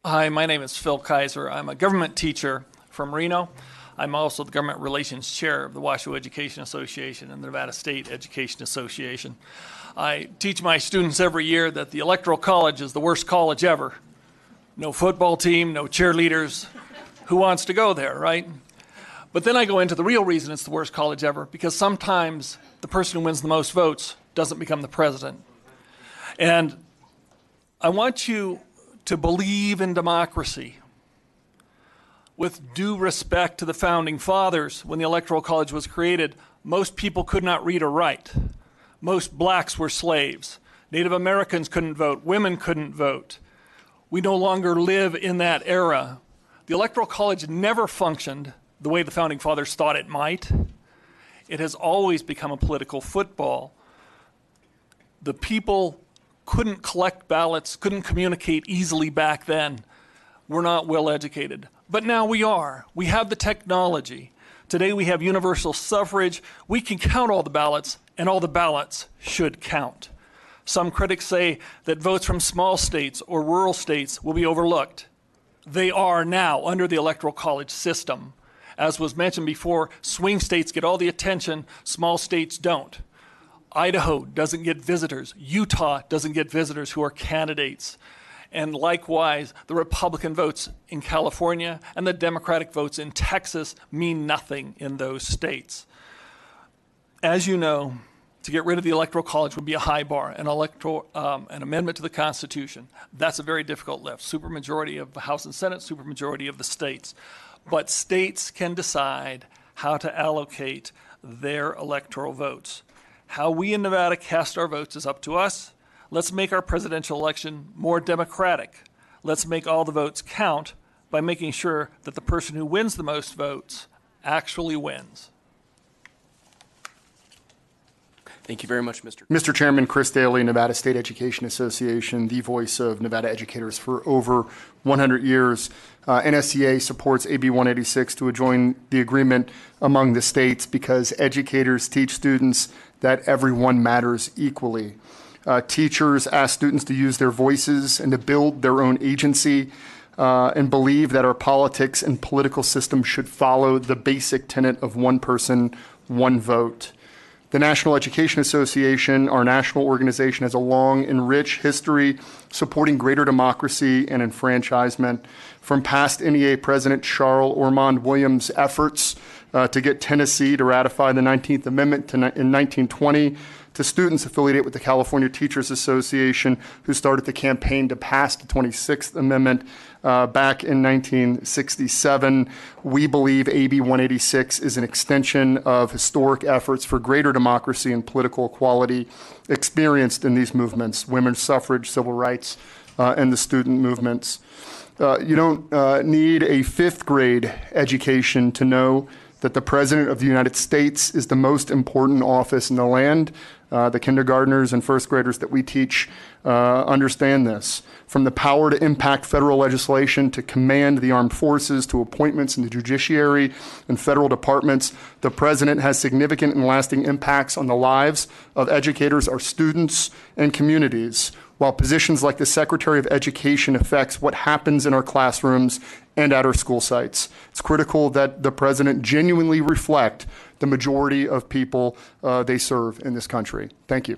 Hi, my name is Phil Kaiser. I'm a government teacher from Reno. I'm also the government relations chair of the Washoe Education Association and the Nevada State Education Association. I teach my students every year that the Electoral College is the worst college ever. No football team, no cheerleaders. Who wants to go there, right? But then I go into the real reason it's the worst college ever, because sometimes the person who wins the most votes doesn't become the president. And I want you to believe in democracy. With due respect to the founding fathers, when the Electoral College was created, most people could not read or write. Most blacks were slaves. Native Americans couldn't vote. Women couldn't vote. We no longer live in that era. The Electoral College never functioned the way the founding fathers thought it might. It has always become a political football. The people couldn't collect ballots, couldn't communicate easily back then. We're not well educated. But now we are. We have the technology. Today we have universal suffrage. We can count all the ballots, and all the ballots should count. Some critics say that votes from small states or rural states will be overlooked. They are now under the Electoral College system. As was mentioned before, swing states get all the attention, small states don't. Idaho doesn't get visitors. Utah doesn't get visitors who are candidates. And likewise, the Republican votes in California and the Democratic votes in Texas mean nothing in those states. As you know, to get rid of the Electoral College would be a high bar, an amendment to the Constitution. That's a very difficult lift. Supermajority of the House and Senate, supermajority of the states. But states can decide how to allocate their electoral votes. How we in Nevada cast our votes is up to us. Let's make our presidential election more democratic. Let's make all the votes count by making sure that the person who wins the most votes actually wins. Thank you very much, Mr. Chairman, Chris Daly, Nevada State Education Association, the voice of Nevada educators for over 100 years. NSCA supports AB186 to join the agreement among the states because educators teach students that everyone matters equally. Teachers ask students to use their voices and to build their own agency and believe that our politics and political system should follow the basic tenet of one person, one vote. The National Education Association, our national organization, has a long and rich history supporting greater democracy and enfranchisement. From past NEA President Charles Ormond Williams' efforts to get Tennessee to ratify the 19th Amendment in 1920, to students affiliated with the California Teachers Association who started the campaign to pass the 26th Amendment back in 1967. We believe AB 186 is an extension of historic efforts for greater democracy and political equality experienced in these movements, women's suffrage, civil rights, and the student movements. You don't need a fifth grade education to know that the President of the United States is the most important office in the land. The kindergartners and first graders that we teach understand this. From the power to impact federal legislation, to command the armed forces, to appointments in the judiciary and federal departments, the President has significant and lasting impacts on the lives of educators, our students, and communities, while positions like the Secretary of Education affects what happens in our classrooms and at our school sites. It's critical that the President genuinely reflect the majority of people they serve in this country. Thank you.